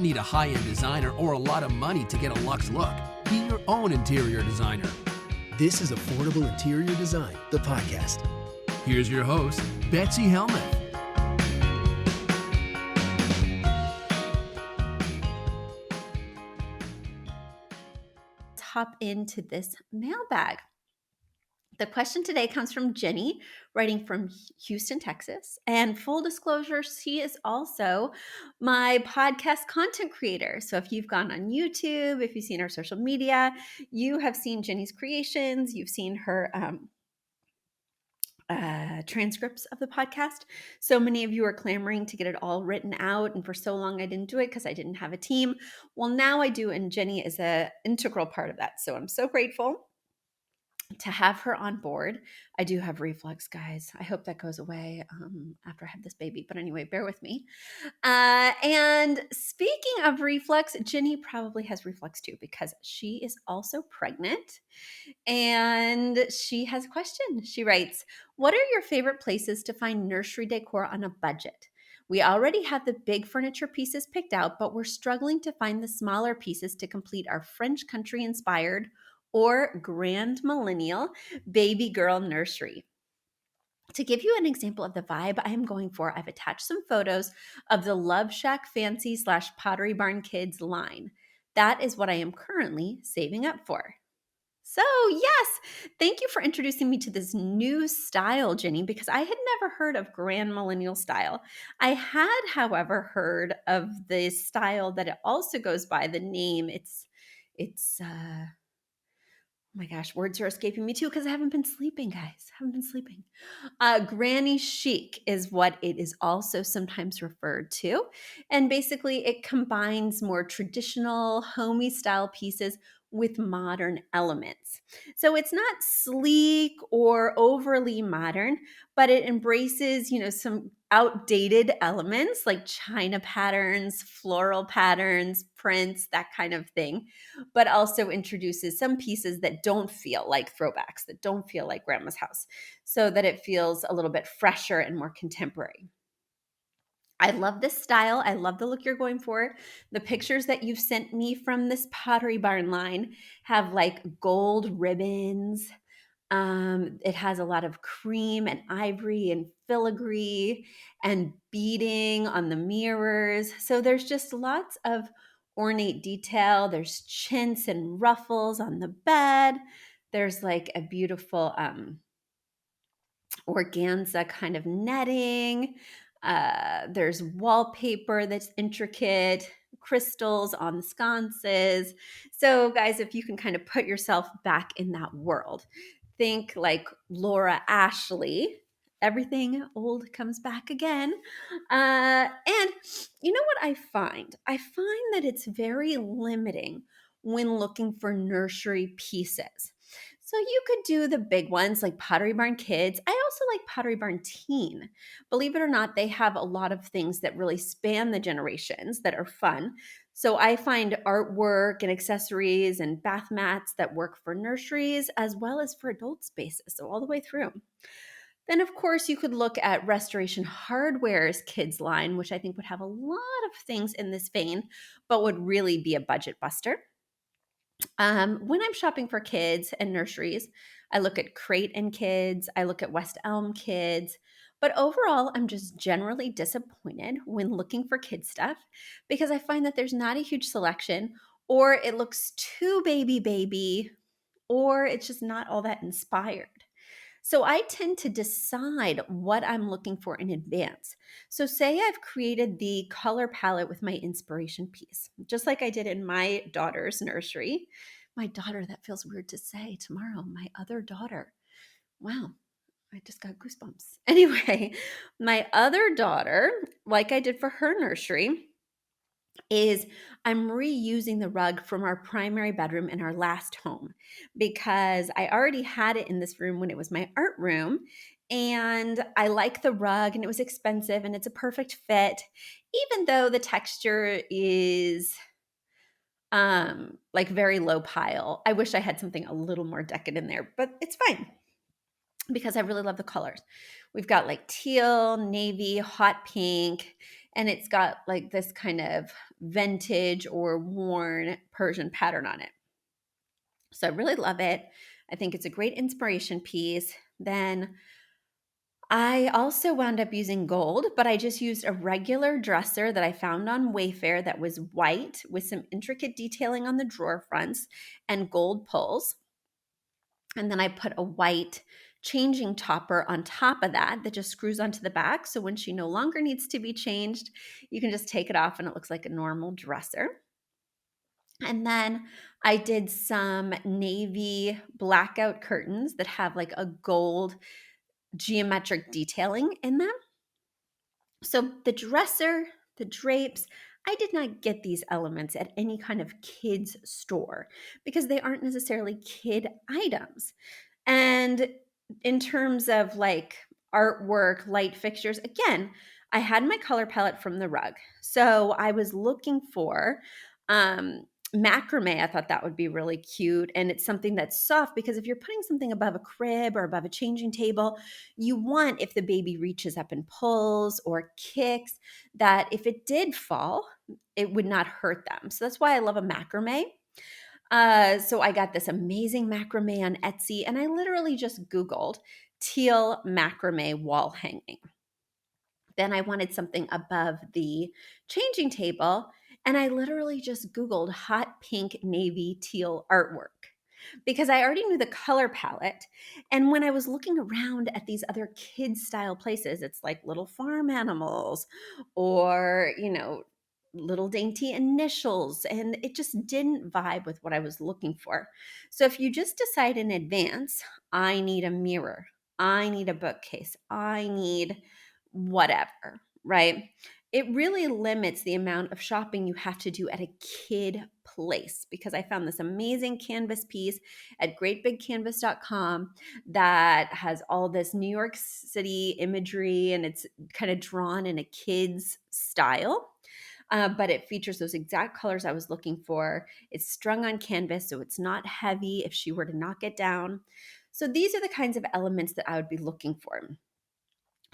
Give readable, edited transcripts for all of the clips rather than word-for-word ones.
need a high-end designer or a lot of money to get a luxe look. Be your own interior designer. This is Affordable Interior Design, the podcast. Here's your host, Betsy Helmuth. Hop into this mailbag. The question today comes from Jenny, writing from Houston, Texas. And full disclosure, she is also my podcast content creator. So if you've gone on YouTube, if you've seen our social media, you have seen Jenny's creations, you've seen her transcripts of the podcast. So many of you are clamoring to get it all written out. And for so long, I didn't do it because I didn't have a team. Well, now I do. And Jenny is an integral part of that. So I'm so grateful to have her on board. I do have reflux, guys. I hope that goes away after I have this baby. But anyway, bear with me. And speaking of reflux, Jenny probably has reflux too because she is also pregnant. And she has a question. She writes, what are your favorite places to find nursery decor on a budget? We already have the big furniture pieces picked out, but we're struggling to find the smaller pieces to complete our French country inspired or grand millennial baby girl nursery. To give you an example of the vibe I am going for, I've attached some photos of the Love Shack Fancy / Pottery Barn Kids line. That is what I am currently saving up for. So yes, thank you for introducing me to this new style, Jenny, because I had never heard of grand millennial style. I had, however, heard of the style that it also goes by the name. It's oh my gosh, words are escaping me too because I haven't been sleeping, guys. Granny chic is what it is also sometimes referred to. And basically it combines more traditional homey style pieces with modern elements. So it's not sleek or overly modern, but it embraces, some outdated elements like china patterns, floral patterns, prints, that kind of thing, but also introduces some pieces that don't feel like throwbacks, that don't feel like grandma's house, so that it feels a little bit fresher and more contemporary. I love this style. I love the look you're going for. The pictures that you've sent me from this Pottery Barn line have like gold ribbons. It has a lot of cream and ivory and filigree and beading on the mirrors. So there's just lots of ornate detail. There's chintz and ruffles on the bed. There's like a beautiful organza kind of netting. There's wallpaper that's intricate, crystals on the sconces. So guys, if you can kind of put yourself back in that world, think like Laura Ashley. Everything old comes back again. And you know what I find? I find that it's very limiting when looking for nursery pieces. So you could do the big ones like Pottery Barn Kids. I also like Pottery Barn Teen. Believe it or not, they have a lot of things that really span the generations that are fun. So I find artwork and accessories and bath mats that work for nurseries as well as for adult spaces, so all the way through. Then, of course, you could look at Restoration Hardware's kids line, which I think would have a lot of things in this vein, but would really be a budget buster. When I'm shopping for kids and nurseries, I look at Crate and Kids, I look at West Elm Kids, but overall, I'm just generally disappointed when looking for kid stuff because I find that there's not a huge selection, or it looks too baby, or it's just not all that inspired. So I tend to decide what I'm looking for in advance. So say I've created the color palette with my inspiration piece, just like I did in my daughter's nursery. My daughter, that feels weird to say tomorrow, my other daughter. Wow, I just got goosebumps. Anyway, my other daughter, like I did for her nursery, is I'm reusing the rug from our primary bedroom in our last home because I already had it in this room when it was my art room. And I like the rug and it was expensive and it's a perfect fit, even though the texture is like very low pile. I wish I had something a little more decadent in there, but it's fine because I really love the colors. We've got like teal, navy, hot pink. and it's got like this kind of vintage or worn Persian pattern on it. So I really love it. I think it's a great inspiration piece. Then I also wound up using gold, but I just used a regular dresser that I found on Wayfair that was white with some intricate detailing on the drawer fronts and gold pulls. And then I put a white changing topper on top of that just screws onto the back. So when she no longer needs to be changed, you can just take it off and it looks like a normal dresser. And then I did some navy blackout curtains that have like a gold geometric detailing in them. So the dresser, the drapes, I did not get these elements at any kind of kids store because they aren't necessarily kid items. And in terms of like artwork, light fixtures, again, I had my color palette from the rug. So I was looking for macrame. I thought that would be really cute. And it's something that's soft because if you're putting something above a crib or above a changing table, you want, if the baby reaches up and pulls or kicks, that if it did fall, it would not hurt them. So that's why I love a macrame. So I got this amazing macrame on Etsy, and I literally just Googled teal macrame wall hanging. Then I wanted something above the changing table, and I literally just Googled hot pink navy teal artwork because I already knew the color palette. And when I was looking around at these other kids style places, it's like little farm animals or, little dainty initials. And it just didn't vibe with what I was looking for. So if you just decide in advance, I need a mirror, I need a bookcase, I need whatever, right? It really limits the amount of shopping you have to do at a kid place because I found this amazing canvas piece at greatbigcanvas.com that has all this New York City imagery and it's kind of drawn in a kid's style. But it features those exact colors I was looking for. It's strung on canvas, so it's not heavy if she were to knock it down. So these are the kinds of elements that I would be looking for.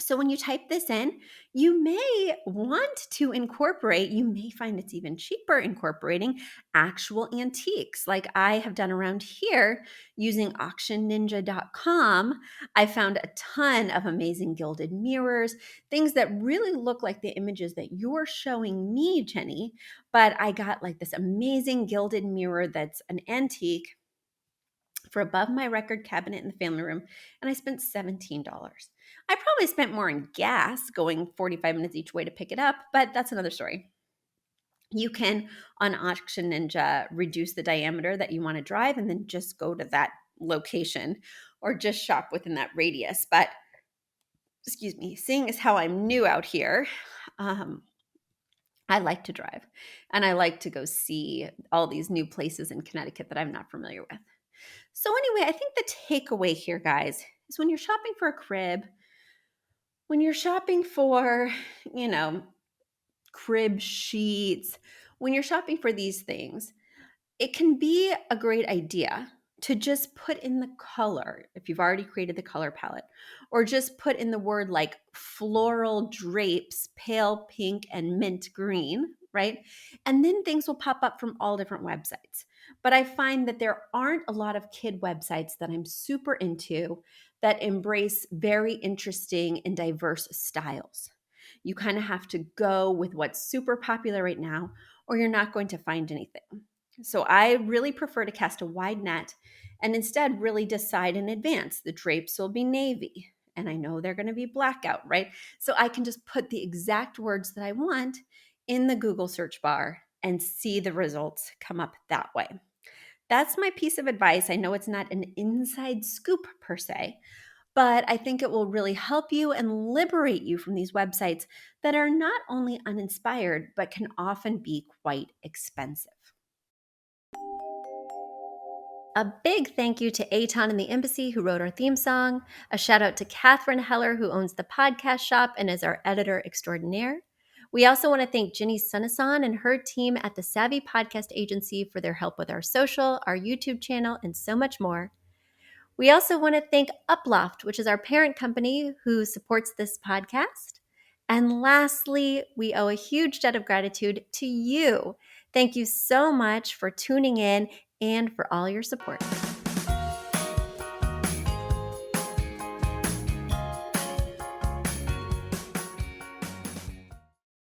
So when you type this in, you may want to incorporate, you may find it's even cheaper incorporating actual antiques like I have done around here using auctionninja.com. I found a ton of amazing gilded mirrors, things that really look like the images that you're showing me, Jenny. But I got like this amazing gilded mirror that's an antique for above my record cabinet in the family room, and I spent $17. I probably spent more in gas going 45 minutes each way to pick it up, but that's another story. You can, on Auction Ninja, reduce the diameter that you want to drive and then just go to that location or just shop within that radius. But, excuse me, seeing as how I'm new out here, I like to drive and I like to go see all these new places in Connecticut that I'm not familiar with. So anyway, I think the takeaway here, guys, is when you're shopping for a crib, when you're shopping for, you know, crib sheets, when you're shopping for these things, it can be a great idea to just put in the color if you've already created the color palette, or just put in the word like floral drapes, pale pink and mint green, right? And then things will pop up from all different websites. But I find that there aren't a lot of kid websites that I'm super into that embrace very interesting and diverse styles. You kind of have to go with what's super popular right now, or you're not going to find anything. So I really prefer to cast a wide net and instead really decide in advance. The drapes will be navy, and I know they're going to be blackout, right? So I can just put the exact words that I want in the Google search bar and see the results come up that way. That's my piece of advice. I know it's not an inside scoop per se, but I think it will really help you and liberate you from these websites that are not only uninspired, but can often be quite expensive. A big thank you to Aton and the Embassy who wrote our theme song. A shout out to Catherine Heller who owns the podcast shop and is our editor extraordinaire. We also want to thank Ginny Sunasan and her team at the Savvy Podcast Agency for their help with our social, our YouTube channel, and so much more. We also want to thank Uploft, which is our parent company who supports this podcast. And lastly, we owe a huge debt of gratitude to you. Thank you so much for tuning in and for all your support.